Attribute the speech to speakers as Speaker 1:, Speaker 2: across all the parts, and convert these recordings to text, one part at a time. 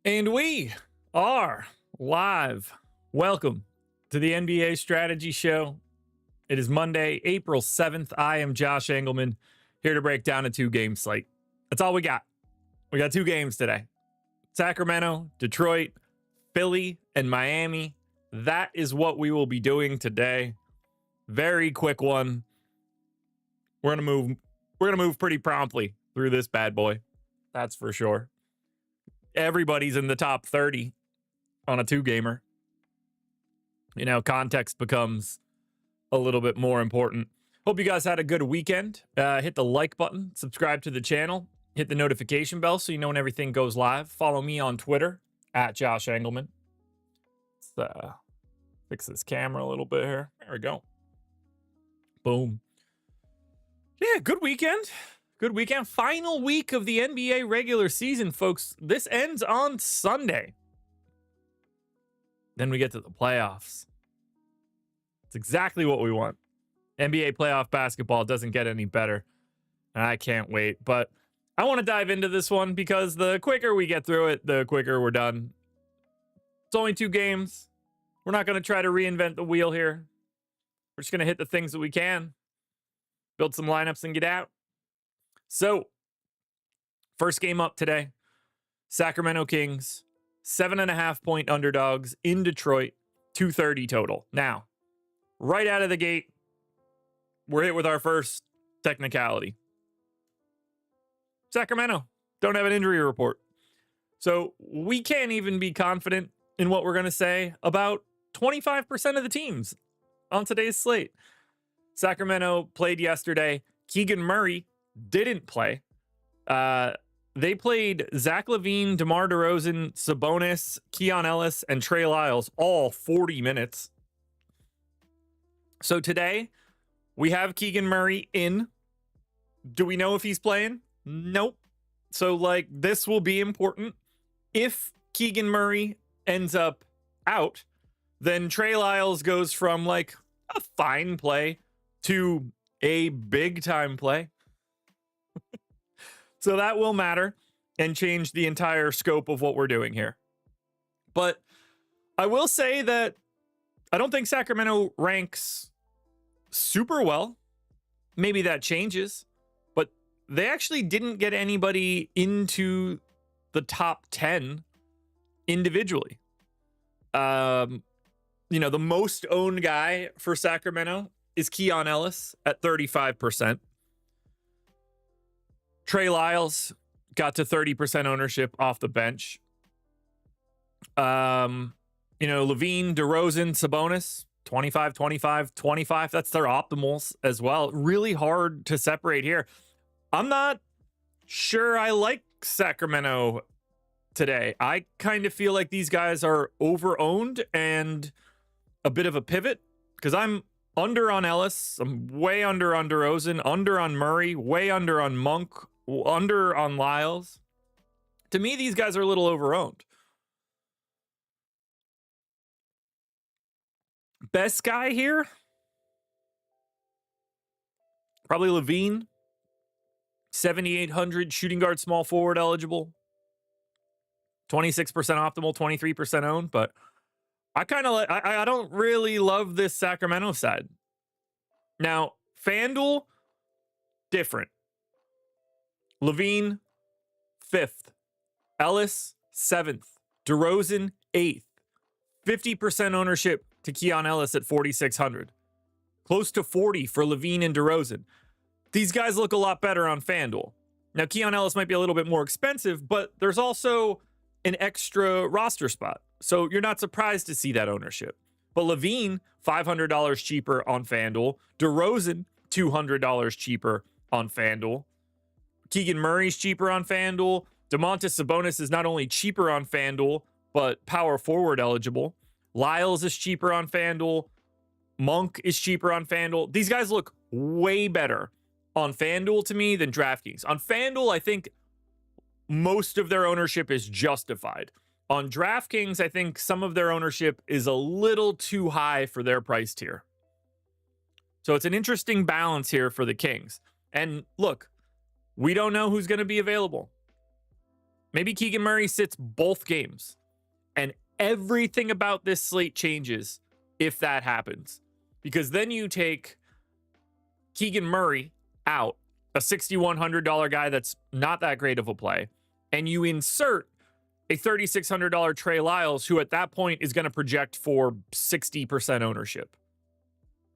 Speaker 1: And we are live. Welcome to the NBA Strategy Show. It is Monday, April 7th. I am Josh Engleman, here to break down a two-game slate. That's all we got. We got two games today. Sacramento, Detroit, Philly, and Miami. That is what we will be doing today. Very quick one. We're gonna move pretty promptly through this bad boy. That's for sure. Everybody's in the top 30 on a two-gamer. You know, context becomes a little bit more important. Hope you guys had a good weekend. Hit the like button, subscribe to the channel, hit the notification bell so you know when everything goes live. Follow me on Twitter, @Josh Engleman. Let's fix this camera a little bit here. There we go. Boom. Yeah, good weekend. Good weekend. Final week of the NBA regular season, folks. This ends on Sunday. Then we get to the playoffs. It's exactly what we want. NBA playoff basketball doesn't get any better. And I can't wait. But I want to dive into this one because the quicker we get through it, the quicker we're done. It's only two games. We're not going to try to reinvent the wheel here. We're just going to hit the things that we can. Build some lineups and get out. So, first game up today, Sacramento Kings, 7.5-point underdogs in Detroit, 230 total. Now, right out of the gate, we're hit with our first technicality. Sacramento don't have an injury report. So, we can't even be confident in what we're going to say about 25% of the teams on today's slate. Sacramento played yesterday. Keegan Murray didn't play. They played Zach LaVine, DeMar DeRozan, Sabonis, Keon Ellis, and Trey Lyles all 40 minutes. So today, we have Keegan Murray in. Do we know if he's playing? Nope. So, this will be important. If Keegan Murray ends up out, then Trey Lyles goes from, a fine play to a big-time play. So that will matter and change the entire scope of what we're doing here. But I will say that I don't think Sacramento ranks super well. Maybe that changes. But they actually didn't get anybody into the top 10 individually. The most owned guy for Sacramento is Keon Ellis at 35%. Trey Lyles got to 30% ownership off the bench. LaVine, DeRozan, Sabonis, 25, 25, 25. That's their optimals as well. Really hard to separate here. I'm not sure I like Sacramento today. I kind of feel like these guys are over-owned and a bit of a pivot because I'm under on Ellis. I'm way under on DeRozan, under on Murray, way under on Monk, under on Lyles. To me, these guys are a little over-owned. Best guy here? Probably LaVine. 7,800 shooting guard, small forward eligible. 26% optimal, 23% owned, but I don't really love this Sacramento side. Now, FanDuel, different. LaVine, 5th. Ellis, 7th. DeRozan, 8th. 50% ownership to Keon Ellis at 4,600. Close to 40 for LaVine and DeRozan. These guys look a lot better on FanDuel. Now, Keon Ellis might be a little bit more expensive, but there's also an extra roster spot. So you're not surprised to see that ownership. But LaVine, $500 cheaper on FanDuel. DeRozan, $200 cheaper on FanDuel. Keegan Murray's cheaper on FanDuel. Domantas Sabonis is not only cheaper on FanDuel, but power forward eligible. Lyles is cheaper on FanDuel. Monk is cheaper on FanDuel. These guys look way better on FanDuel to me than DraftKings. On FanDuel, I think most of their ownership is justified. On DraftKings, I think some of their ownership is a little too high for their price tier. So it's an interesting balance here for the Kings. And look, we don't know who's going to be available. Maybe Keegan Murray sits both games. And everything about this slate changes if that happens. Because then you take Keegan Murray out, a $6,100 guy that's not that great of a play, and you insert a $3,600 Trey Lyles, who at that point is going to project for 60% ownership.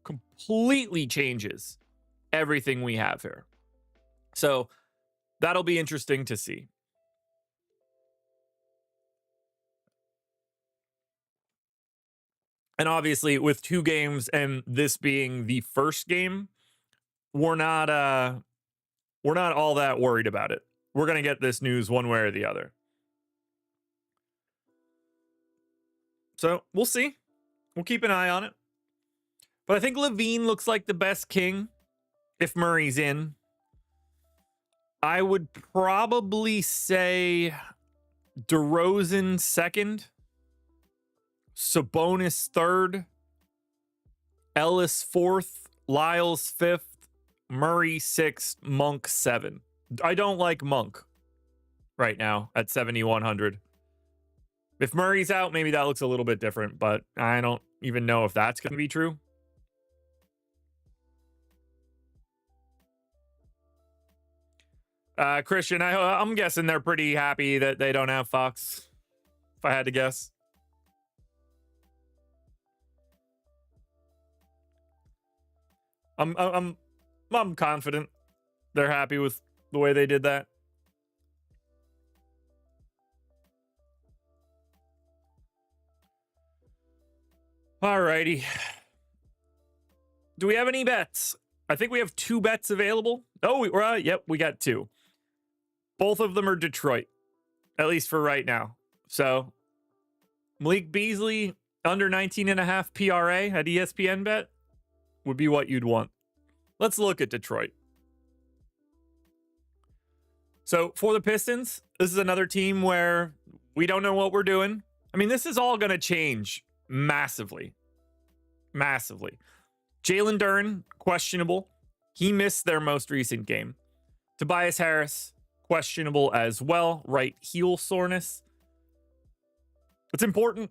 Speaker 1: Completely changes everything we have here. So that'll be interesting to see. And obviously, with 2 games and this being the first game, we're not all that worried about it. We're going to get this news one way or the other. So we'll see. We'll keep an eye on it. But I think Levine looks like the best king if Murray's in. I would probably say DeRozan second, Sabonis third, Ellis fourth, Lyles fifth, Murray sixth, Monk seven. I don't like Monk right now at 7,100. If Murray's out, maybe that looks a little bit different, but I don't even know if that's going to be true. Christian, I'm guessing they're pretty happy that they don't have Fox, if I had to guess. I'm confident they're happy with the way they did that. Alrighty. Do we have any bets? I think we have 2 bets available. Oh, yep, we got 2. Both of them are Detroit, at least for right now. So Malik Beasley under 19.5 PRA at ESPN bet would be what you'd want. Let's look at Detroit. So for the Pistons, this is another team where we don't know what we're doing. I mean, this is all going to change massively. Massively. Jalen Duren, questionable. He missed their most recent game. Tobias Harris, questionable as well. Right heel soreness. It's important.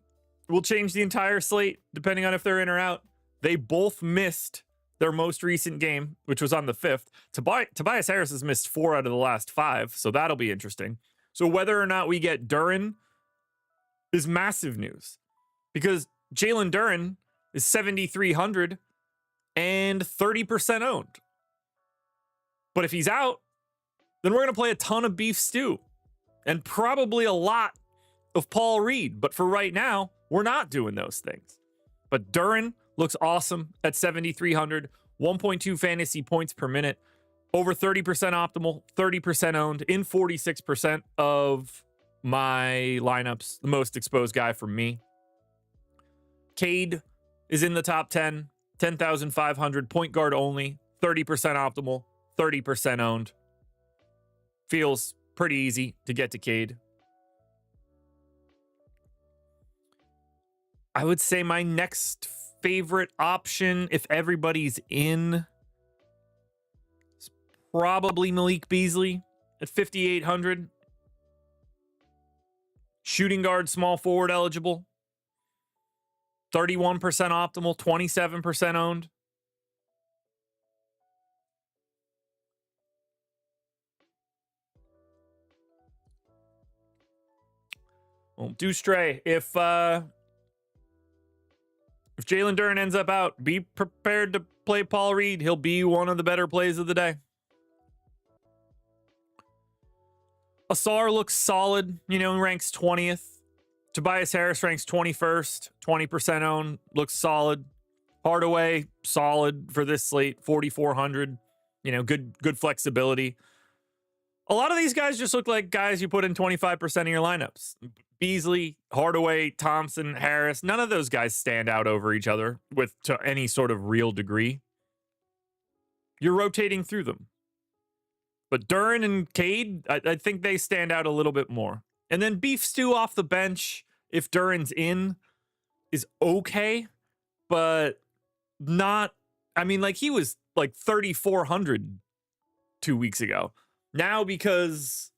Speaker 1: We'll change the entire slate depending on if they're in or out. They both missed their most recent game, which was on the 5th. Tobias Harris has missed 4 out of the last 5, so that'll be interesting. So whether or not we get Duren is massive news, because Jalen Duren is 7,300 and 30% owned. But if he's out, then we're going to play a ton of beef stew and probably a lot of Paul Reed. But for right now, we're not doing those things. But Duren looks awesome at 7,300, 1.2 fantasy points per minute, over 30% optimal, 30% owned in 46% of my lineups, the most exposed guy for me. Cade is in the top 10, 10,500, point guard only, 30% optimal, 30% owned. Feels pretty easy to get to Cade. I would say my next favorite option, if everybody's in, is probably Malik Beasley at 5,800. Shooting guard, small forward eligible. 31% optimal, 27% owned. Well, do stray. If Jalen Duren ends up out, be prepared to play Paul Reed. He'll be one of the better plays of the day. Asar looks solid, ranks 20th. Tobias Harris ranks 21st, 20% owned, looks solid. Hardaway, solid for this slate, 4,400. Good flexibility. A lot of these guys just look like guys you put in 25% of your lineups. Beasley, Hardaway, Thompson, Harris, none of those guys stand out over each other to any sort of real degree. You're rotating through them. But Duren and Cade, I think they stand out a little bit more. And then beef stew off the bench, if Duren's in, is okay, but not. I mean, he was 3,400 2 weeks ago. Now, because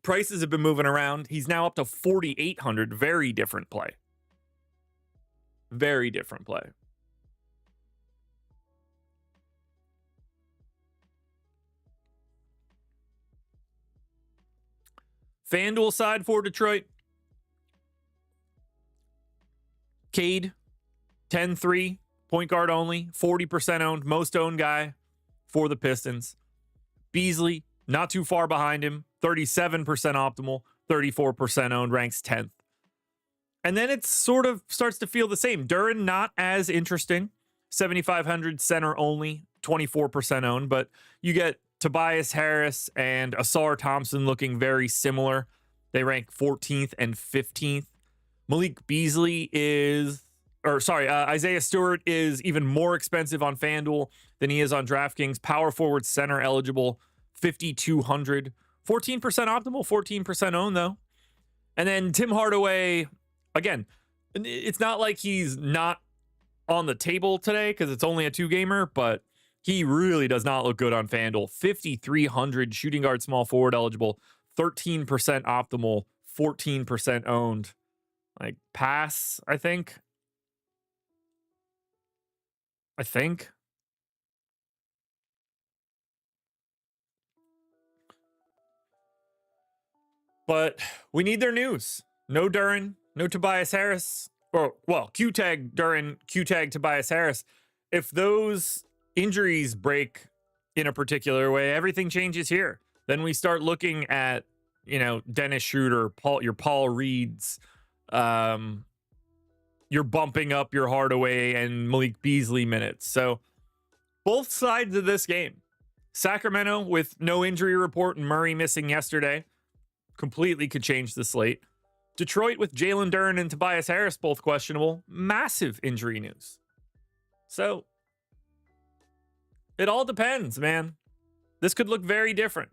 Speaker 1: prices have been moving around. He's now up to 4,800. Very different play. Very different play. FanDuel side for Detroit. Cade, 10-3, point guard only, 40% owned, most owned guy for the Pistons. Beasley, not too far behind him, 37% optimal, 34% owned, ranks 10th. And then it sort of starts to feel the same. Duren, not as interesting, 7,500 center only, 24% owned, but you get Tobias Harris and Asar Thompson looking very similar. They rank 14th and 15th. Malik Beasley Isaiah Stewart is even more expensive on FanDuel than he is on DraftKings. Power forward center eligible, 5,200. 14% optimal, 14% owned though. And then Tim Hardaway, again, it's not like he's not on the table today because it's only a 2-gamer, but he really does not look good on FanDuel. 5,300 shooting guard small forward eligible, 13% optimal, 14% owned. Like pass, I think. But we need their news. No Duren, no Tobias Harris. Or, well, Q-tag Duren, Q-tag Tobias Harris. If those injuries break in a particular way, everything changes here. Then we start looking at, Dennis Schroeder, your Paul Reeds. You're bumping up your Hardaway and Malik Beasley minutes. So both sides of this game. Sacramento with no injury report and Murray missing yesterday completely could change the slate. Detroit with Jalen Duren and Tobias Harris both questionable. Massive injury news. So it all depends, man. This could look very different.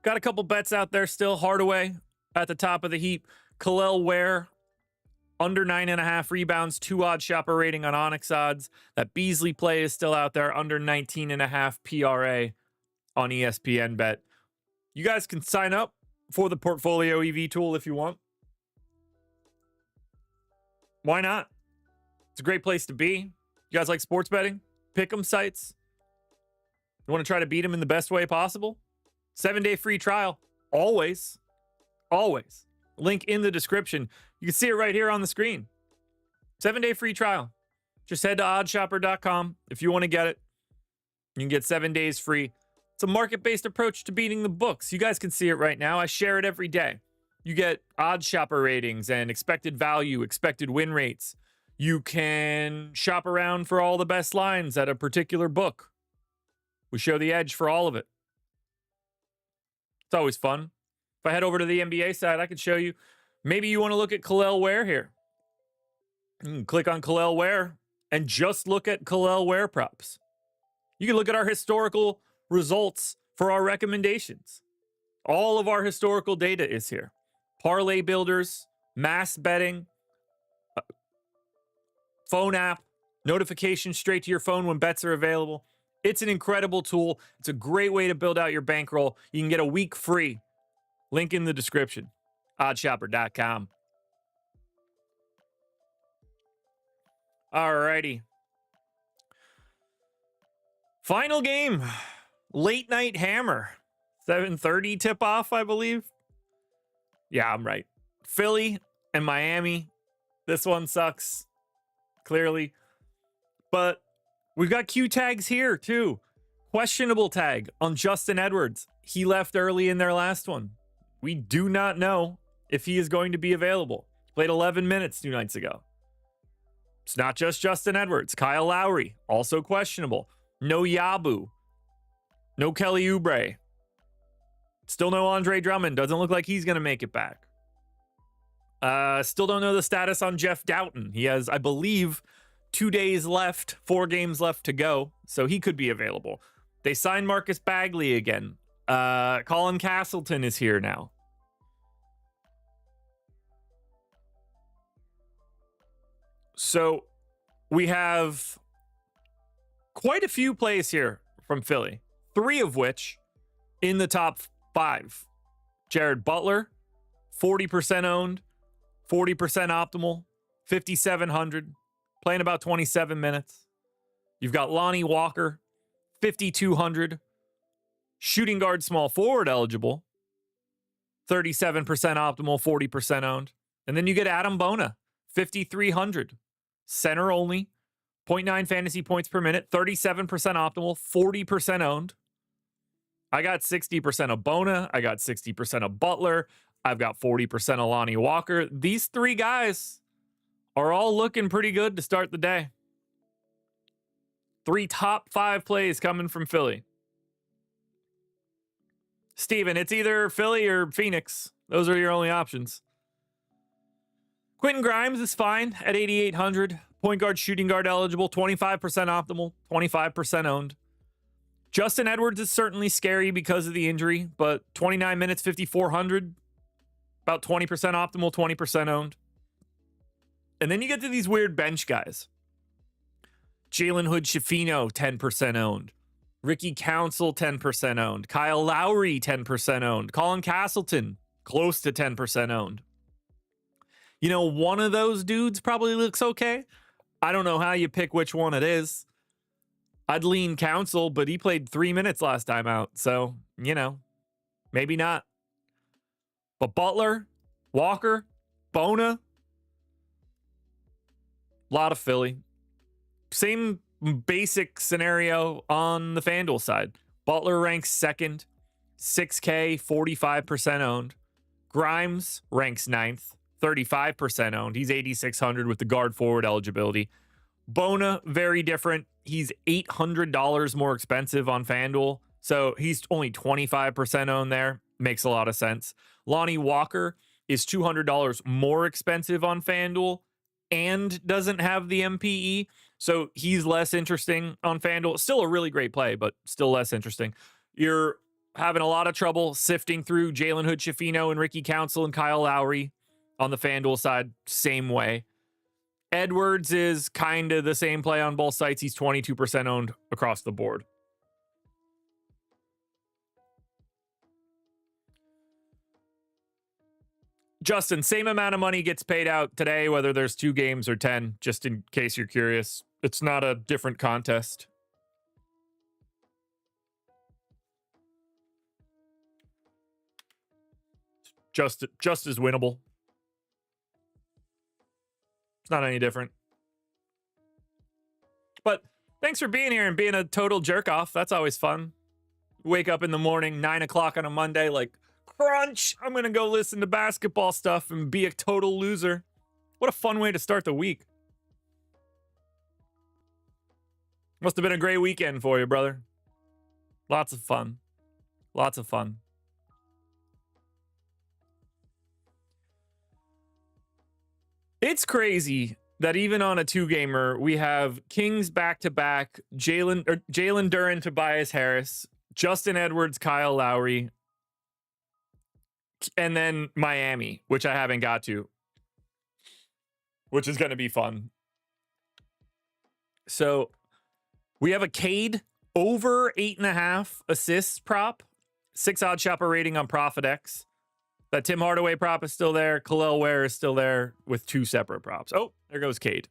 Speaker 1: Got a couple bets out there still. Hardaway at the top of the heap. Kel'el Ware, under 9.5 rebounds, 2 OddsShopper rating on Onyx odds. That Beasley play is still out there, under 19.5 PRA on ESPN Bet. You guys can sign up for the Portfolio EV tool if you want. Why not? It's a great place to be. You guys like sports betting? Pick 'em sites. You want to try to beat them in the best way possible? 7-day free trial. Always. Always. Link in the description. You can see it right here on the screen. 7-day free trial. Just head to OddsShopper.com if you want to get it. You can get 7 days free. It's a market-based approach to beating the books. You guys can see it right now. I share it every day. You get OddsShopper ratings and expected value, expected win rates. You can shop around for all the best lines at a particular book. We show the edge for all of it. It's always fun. If I head over to the NBA side, I can show you. Maybe you want to look at Kel'el Ware here. You can click on Kel'el Ware and just look at Kel'el Ware props. You can look at our historical results for our recommendations. All of our historical data is here. Parlay builders, mass betting, phone app, notifications straight to your phone when bets are available. It's an incredible tool. It's a great way to build out your bankroll. You can get a week free. Link in the description. OddsShopper.com. Alrighty. Final game. Late night hammer. 7:30 tip-off, I believe. Yeah, I'm right. Philly and Miami. This one sucks. Clearly. But we've got Q tags here, too. Questionable tag on Justin Edwards. He left early in their last one. We do not know if he is going to be available. Played 11 minutes 2 nights ago. It's not just Justin Edwards. Kyle Lowry, also questionable. No Yabu. No Kelly Oubre. Still no Andre Drummond. Doesn't look like he's going to make it back. Still don't know the status on Jeff Doughton. He has, I believe, 2 days left, 4 games left to go, so he could be available. They signed Marcus Bagley again. Colin Castleton is here now. So we have quite a few plays here from Philly, 3 of which in the top 5. Jared Butler, 40% owned, 40% optimal, 5,700, playing about 27 minutes. You've got Lonnie Walker, 5,200, shooting guard, small forward eligible, 37% optimal, 40% owned. And then you get Adam Bona, 5,300, center only, 0.9 fantasy points per minute, 37% optimal, 40% owned. I got 60% of Bona. I got 60% of Butler. I've got 40% of Lonnie Walker. These three guys are all looking pretty good to start the day. 3 top 5 plays coming from Philly. Steven, it's either Philly or Phoenix. Those are your only options. Quentin Grimes is fine at 8,800. Point guard, shooting guard eligible, 25% optimal, 25% owned. Justin Edwards is certainly scary because of the injury, but 29 minutes, 5,400, about 20% optimal, 20% owned. And then you get to these weird bench guys. Jalen Hood-Schifino, 10% owned. Ricky Council, 10% owned. Kyle Lowry, 10% owned. Colin Castleton, close to 10% owned. You know, one of those dudes probably looks okay. I don't know how you pick which one it is. I'd lean Council, but he played 3 minutes last time out. So, you know, maybe not. But Butler, Walker, Bona, a lot of Philly. Same basic scenario on the FanDuel side. Butler ranks second, 6K, 45% owned. Grimes ranks 9th, 35% owned. He's 8,600 with the guard forward eligibility. Bona, very different. He's $800 more expensive on FanDuel. So he's only 25% owned there. Makes a lot of sense. Lonnie Walker is $200 more expensive on FanDuel and doesn't have the MPE. So he's less interesting on FanDuel. Still a really great play, but still less interesting. You're having a lot of trouble sifting through Jalen Hood-Schifino and Ricky Council and Kyle Lowry on the FanDuel side. Same way. Edwards is kind of the same play on both sites. He's 22% owned across the board. Justin, same amount of money gets paid out today, whether there's 2 games or 10, just in case you're curious. It's not a different contest. Just as winnable. It's not any different. But thanks for being here and being a total jerk off. That's always fun. Wake up in the morning, 9 o'clock on a Monday, like, crunch, I'm going to go listen to basketball stuff and be a total loser. What a fun way to start the week. Must have been a great weekend for you, brother. Lots of fun. Lots of fun. It's crazy that even on a 2-gamer, we have Kings back-to-back, Jalen Duren, Tobias Harris, Justin Edwards, Kyle Lowry, and then Miami, which I haven't got to, which is going to be fun. So we have a Cade over 8.5 assists prop, 6 OddsShopper rating on ProfitX. That Tim Hardaway prop is still there. Khalil Ware is still there with 2 separate props. Oh, there goes Cade.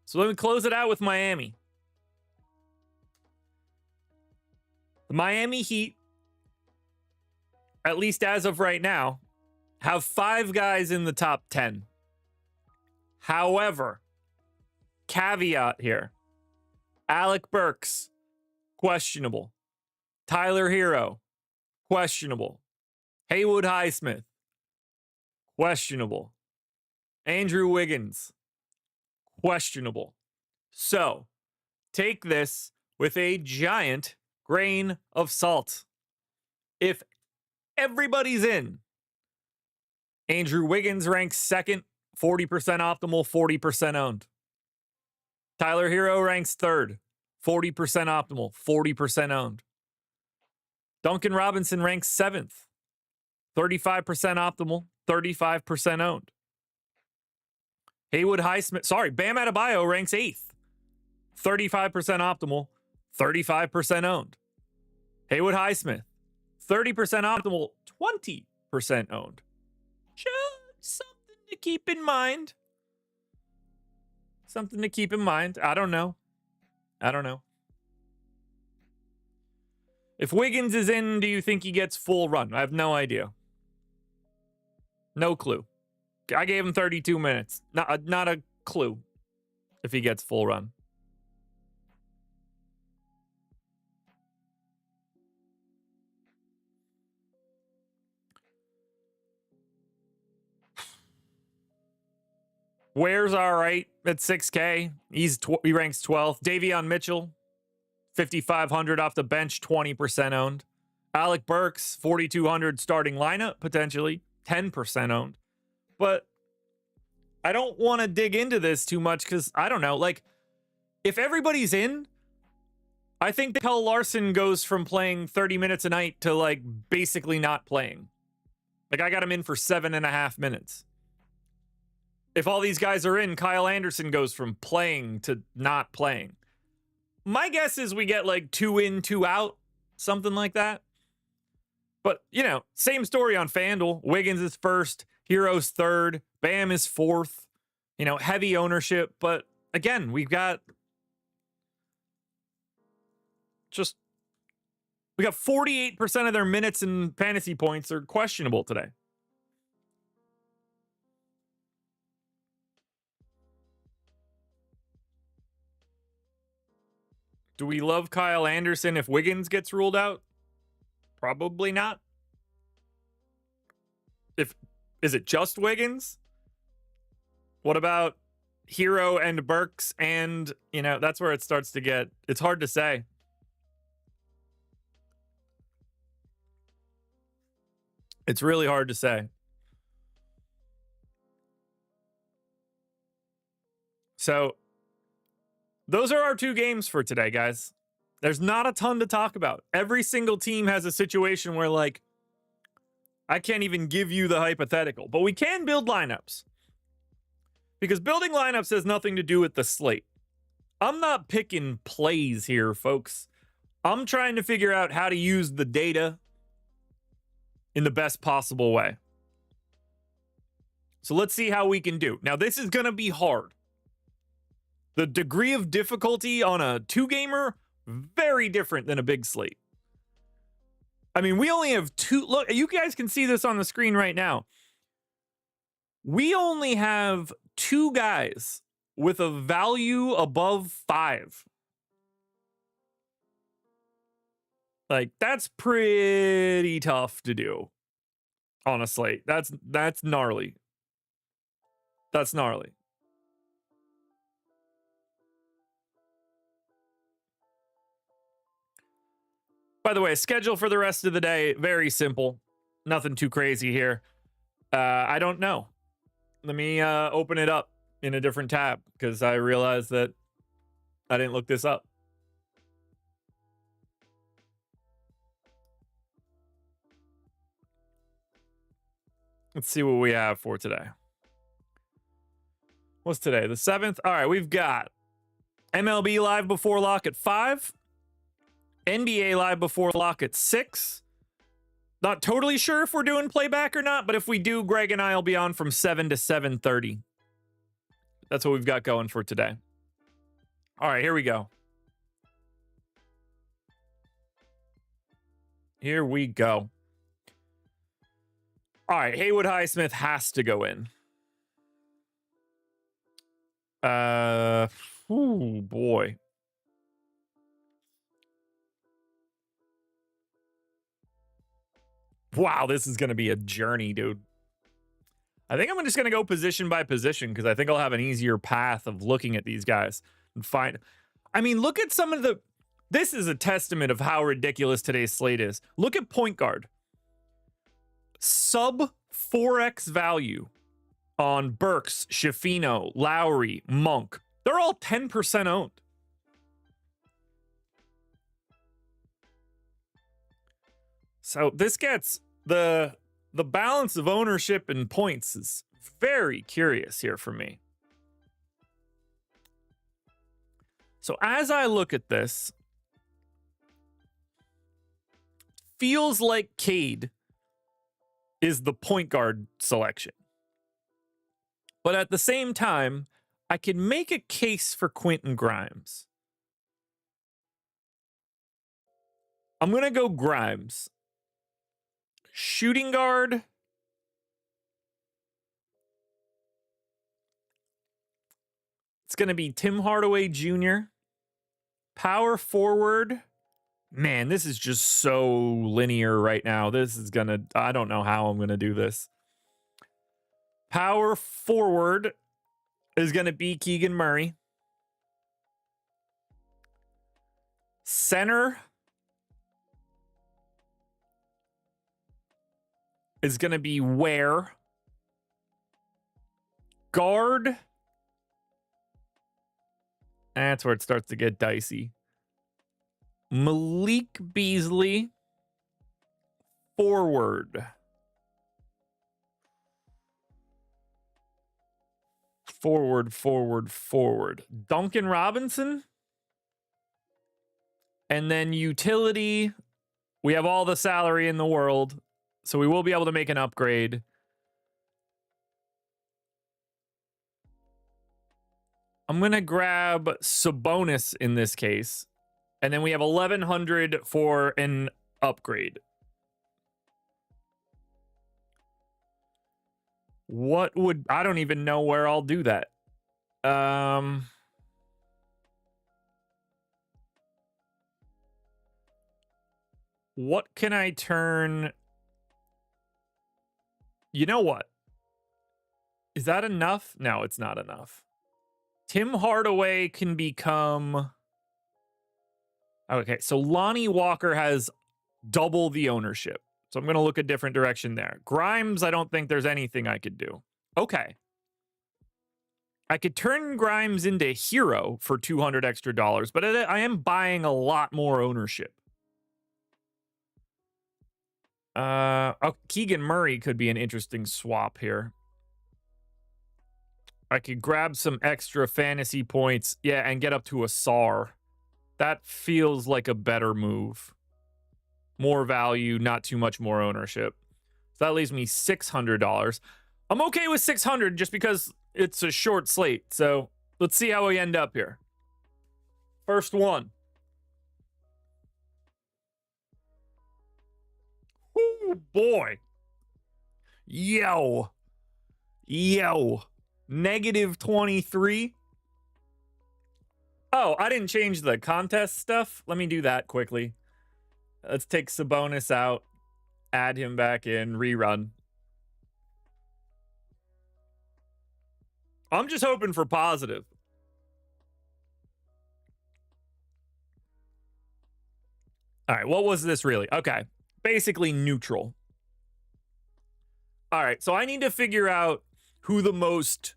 Speaker 1: So let me close it out with Miami. The Miami Heat, at least as of right now, have 5 guys in the top 10. However, caveat here. Alec Burks, questionable. Tyler Hero, questionable. Haywood Highsmith, questionable. Andrew Wiggins, questionable. So, take this with a giant grain of salt. If everybody's in, Andrew Wiggins ranks second, 40% optimal, 40% owned. Tyler Hero ranks third, 40% optimal, 40% owned. Duncan Robinson ranks 7th, 35% optimal, 35% owned. Haywood Highsmith, Bam Adebayo ranks 8th, 35% optimal, 35% owned. Haywood Highsmith, 30% optimal, 20% owned. Just something to keep in mind. Something to keep in mind. I don't know. If Wiggins is in, do you think he gets full run? I have no idea. No clue. I gave him 32 minutes. Not a clue if he gets full run. Ware's all right at 6K. He ranks 12th. Davion Mitchell, 5,500 off the bench, 20% owned. Alec Burks, 4,200 starting lineup, potentially 10% owned. But I don't want to dig into this too much because I don't know. Like, if everybody's in, I think Kyle Larson goes from playing 30 minutes a night to like basically not playing. Like, I got him in for 7.5 minutes. If all these guys are in, Kyle Anderson goes from playing to not playing. My guess is we get like 2 in, 2 out, something like that. But, you know, same story on FanDuel. Wiggins is first, Hero's third, Bam is fourth. You know, heavy ownership. But again, we got 48% of their minutes and fantasy points are questionable today. Do we love Kyle Anderson if Wiggins gets ruled out? Probably not. Is it just Wiggins? What about Hero and Burks? And, you know, that's where it starts to get, it's hard to say. It's really hard to say. So, those are our 2 games for today, guys. There's not a ton to talk about. Every single team has a situation where, like, I can't even give you the hypothetical, but we can build lineups. Because building lineups has nothing to do with the slate. I'm not picking plays here, folks. I'm trying to figure out how to use the data in the best possible way. So let's see how we can do. Now, this is going to be hard. The degree of difficulty on a 2-gamer, very different than a big slate. I mean, we only have 2. Look, you guys can see this on the screen right now. We only have 2 guys with a value above 5. Like, that's pretty tough to do on a slate. That's gnarly. That's gnarly. By the way, schedule for the rest of the day, very simple. Nothing too crazy here. I don't know. Let me open it up in a different tab because I realized that I didn't look this up. Let's see what we have for today. What's today? The 7th? All right, we've got MLB Live Before Lock at 5. NBA Live Before Lock at 6. Not totally sure if we're doing playback or not, but if we do, Greg and I will be on from 7 to 7:30. That's what we've got going for today. All right, here we go. Here we go. All right, Haywood Highsmith has to go in. Oh boy. Wow, this is going to be a journey, dude. I think I'm just going to go position by position because I think I'll have an easier path of looking at these guys and find. I mean, look at some of the. This is a testament of how ridiculous today's slate is. Look at point guard. Sub 4x value on Burks, Shafino, Lowry, Monk. They're all 10% owned. So this gets the balance of ownership and points is very curious here for me. So as I look at this, feels like Cade is the point guard selection. But at the same time, I can make a case for Quentin Grimes. I'm going to go Grimes. Shooting guard. It's going to be Tim Hardaway Jr. Power forward. Man, this is just so linear right now. This is going to, I don't know how I'm going to do this. Power forward is going to be Keegan Murray. Center is going to be Ware. Guard. That's where it starts to get dicey. Malik Beasley. Forward. Forward. Duncan Robinson. And then utility. We have all the salary in the world, so we will be able to make an upgrade. I'm going to grab Sabonis in this case. And then we have 1,100 for an upgrade. What would... I don't even know where I'll do that. What can I turn... You know what? Is that enough? No, it's not enough. Tim Hardaway can become... Okay, so Lonnie Walker has double the ownership. So I'm going to look a different direction there. Grimes, I don't think there's anything I could do. Okay. I could turn Grimes into Hero for $200 extra, but I am buying a lot more ownership. Keegan Murray could be an interesting swap here. I could grab some extra fantasy points, yeah, and get up to a SAR. That feels like a better move. More value, not too much more ownership. So that leaves me $600. I'm okay with 600 just because it's a short slate. So let's see how we end up here. First one. Oh boy. Yo. Negative 23. Oh, I didn't change the contest stuff. Let me do that quickly. Let's take Sabonis out, add him back in, rerun. I'm just hoping for positive. All right, what was this really? Okay, basically neutral. All right, so I need to figure out who the most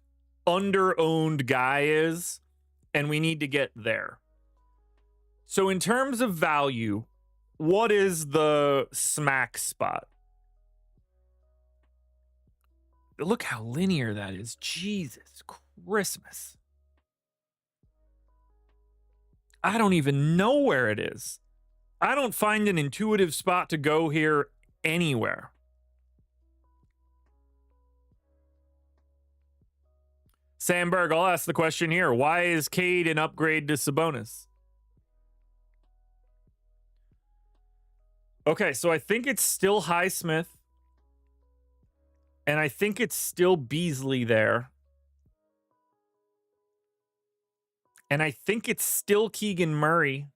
Speaker 1: under-owned guy is, and we need to get there. So in terms of value, what is the smack spot? Look how linear that is. Jesus Christmas. I don't even know where it is. I don't find an intuitive spot to go here anywhere. Sandberg, I'll ask the question here. Why is Cade an upgrade to Sabonis? Okay, so I think it's still Highsmith. And I think it's still Beasley there. And I think it's still Keegan Murray.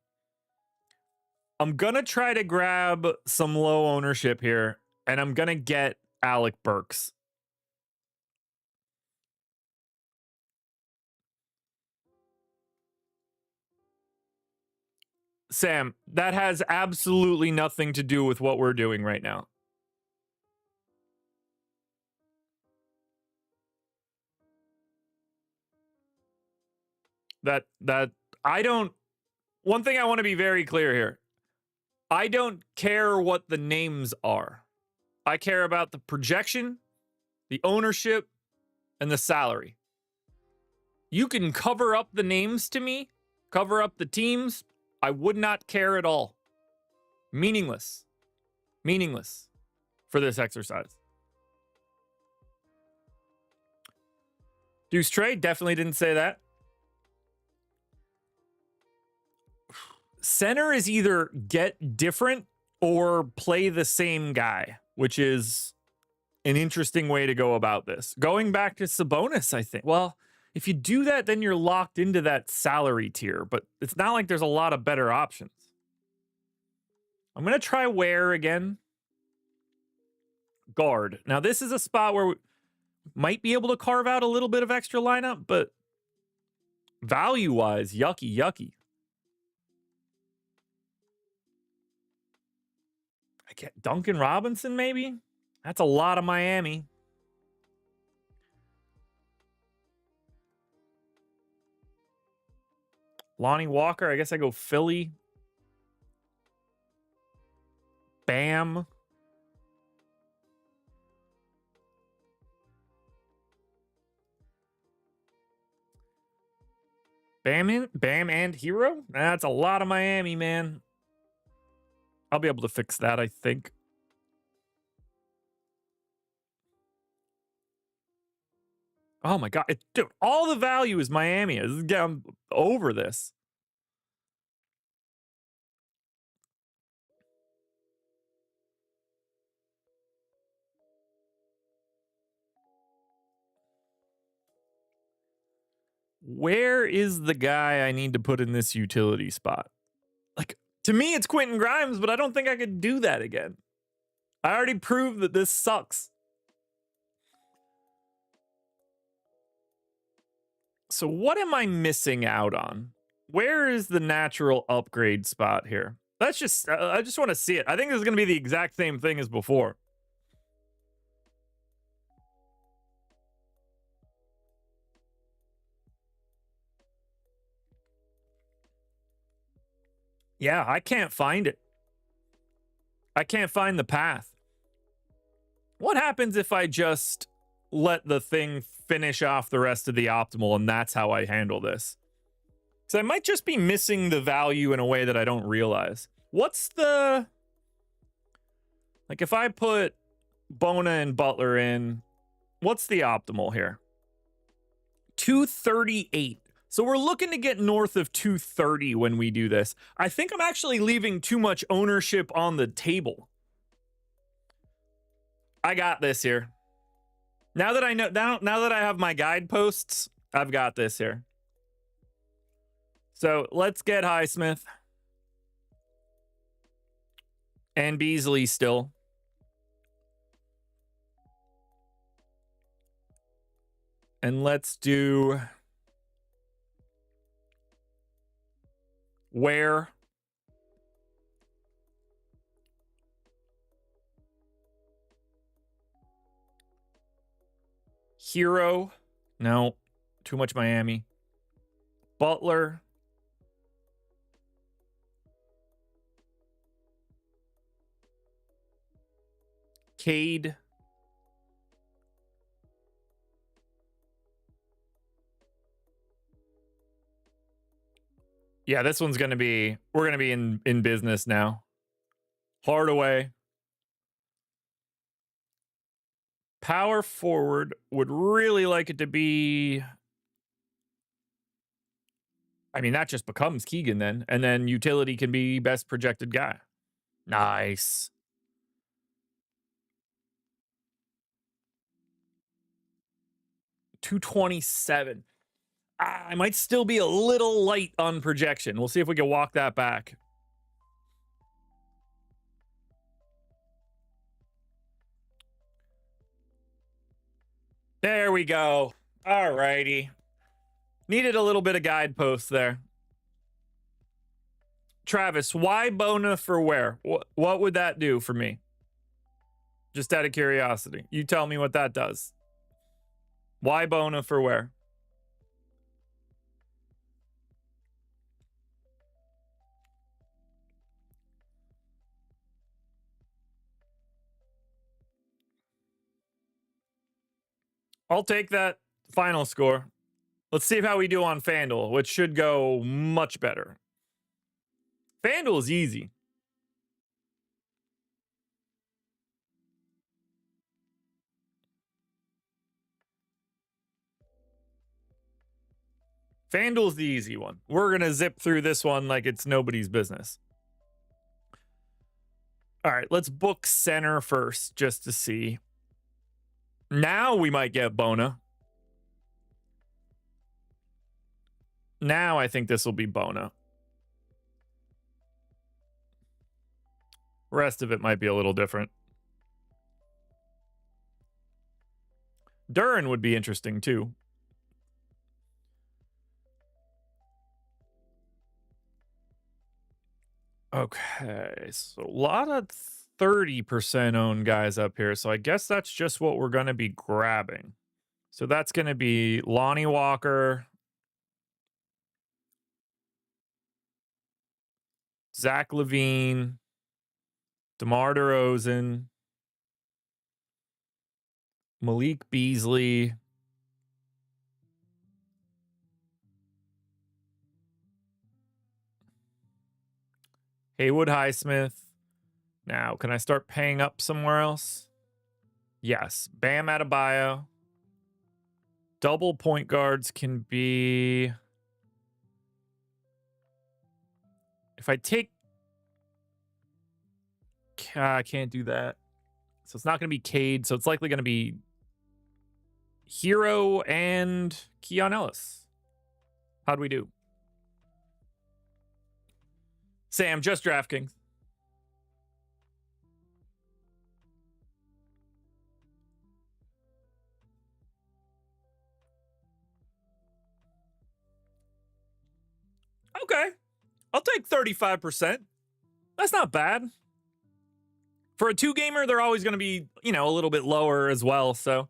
Speaker 1: I'm going to try to grab some low ownership here. And I'm going to get Alec Burks. Sam, that has absolutely nothing to do with what we're doing right now. One thing I want to be very clear here. I don't care what the names are. I care about the projection, the ownership, and the salary. You can cover up the names to me, cover up the teams. I would not care at all. Meaningless. Meaningless for this exercise. Deuce Trey definitely didn't say that. Center is either get different or play the same guy, which is an interesting way to go about this. Going back to Sabonis, I think. Well, if you do that, then you're locked into that salary tier, but it's not like there's a lot of better options. I'm going to try Ware again. Guard. Now, this is a spot where we might be able to carve out a little bit of extra lineup, but value-wise, yucky. I get Duncan Robinson, maybe? That's a lot of Miami. Lonnie Walker, I guess I go Philly. Bam. Bam and Hero? That's a lot of Miami, man. I'll be able to fix that, I think. Oh my God. Dude, all the value is Miami. I'm over this. Where is the guy I need to put in this utility spot? Like, to me, it's Quentin Grimes, but I don't think I could do that again. I already proved that this sucks. So what am I missing out on? Where is the natural upgrade spot here? That's just, I just want to see it. I think this is going to be the exact same thing as before. Yeah, I can't find it. I can't find the path. What happens if I just let the thing finish off the rest of the optimal and that's how I handle this? So I might just be missing the value in a way that I don't realize. What's the... Like if I put Bona and Butler in, what's the optimal here? 238. So we're looking to get north of 230 when we do this. I think I'm actually leaving too much ownership on the table. I got this here. Now that I know, now that I have my guideposts, I've got this here. So let's get Highsmith. And Beasley still. And let's do Ware. Hero. No, too much Miami. Butler. Cade. Yeah, this one's going to be, we're going to be in business now. Hardaway. Power forward, would really like it to be, I mean, that just becomes Keegan then. And then utility can be best projected guy. Nice. $227. I might still be a little light on projection. We'll see if we can walk that back. There we go. All righty. Needed a little bit of guideposts there. Travis, why Bona for Ware? What would that do for me? Just out of curiosity. You tell me what that does. Why Bona for Ware? I'll take that final score. Let's see how we do on FanDuel, which should go much better. FanDuel is easy. FanDuel's the easy one. We're going to zip through this one like it's nobody's business. All right, let's book center first just to see. Now we might get Bona. Now I think this will be Bona. Rest of it might be a little different. Duran would be interesting too. Okay, so a lot of 30% owned guys up here. So I guess that's just what we're going to be grabbing. So that's going to be Lonnie Walker, Zach LaVine, DeMar DeRozan, Malik Beasley, Haywood Highsmith. Now, can I start paying up somewhere else? Yes. Bam Adebayo. Double point guards can be... If I take... I can't do that. So it's not going to be Cade. So it's likely going to be Hero and Keon Ellis. How'd we do? Sam, just DraftKings. Okay. I'll take 35%. That's not bad. For a two-gamer, they're always going to be, a little bit lower as well. So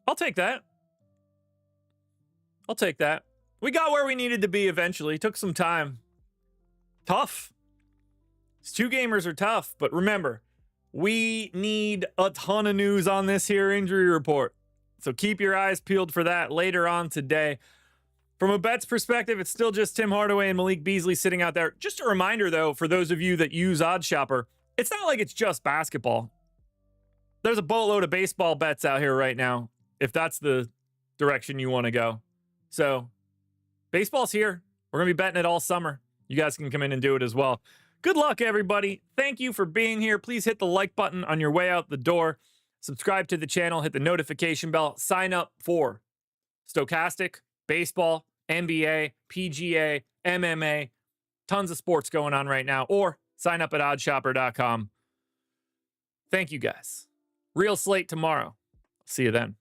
Speaker 1: I'll take that. I'll take that. We got where we needed to be eventually. Took some time. Tough. These two gamers are tough, but remember, we need a ton of news on this here injury report. So keep your eyes peeled for that later on today. From a bets perspective, it's still just Tim Hardaway and Malik Beasley sitting out there. Just a reminder, though, for those of you that use OddsShopper, it's not like it's just basketball. There's a boatload of baseball bets out here right now, if that's the direction you want to go. So baseball's here. We're going to be betting it all summer. You guys can come in and do it as well. Good luck, everybody. Thank you for being here. Please hit the like button on your way out the door. Subscribe to the channel. Hit the notification bell. Sign up for Stokastic, baseball, NBA, PGA, MMA. Tons of sports going on right now. Or sign up at OddsShopper.com. Thank you, guys. Real slate tomorrow. See you then.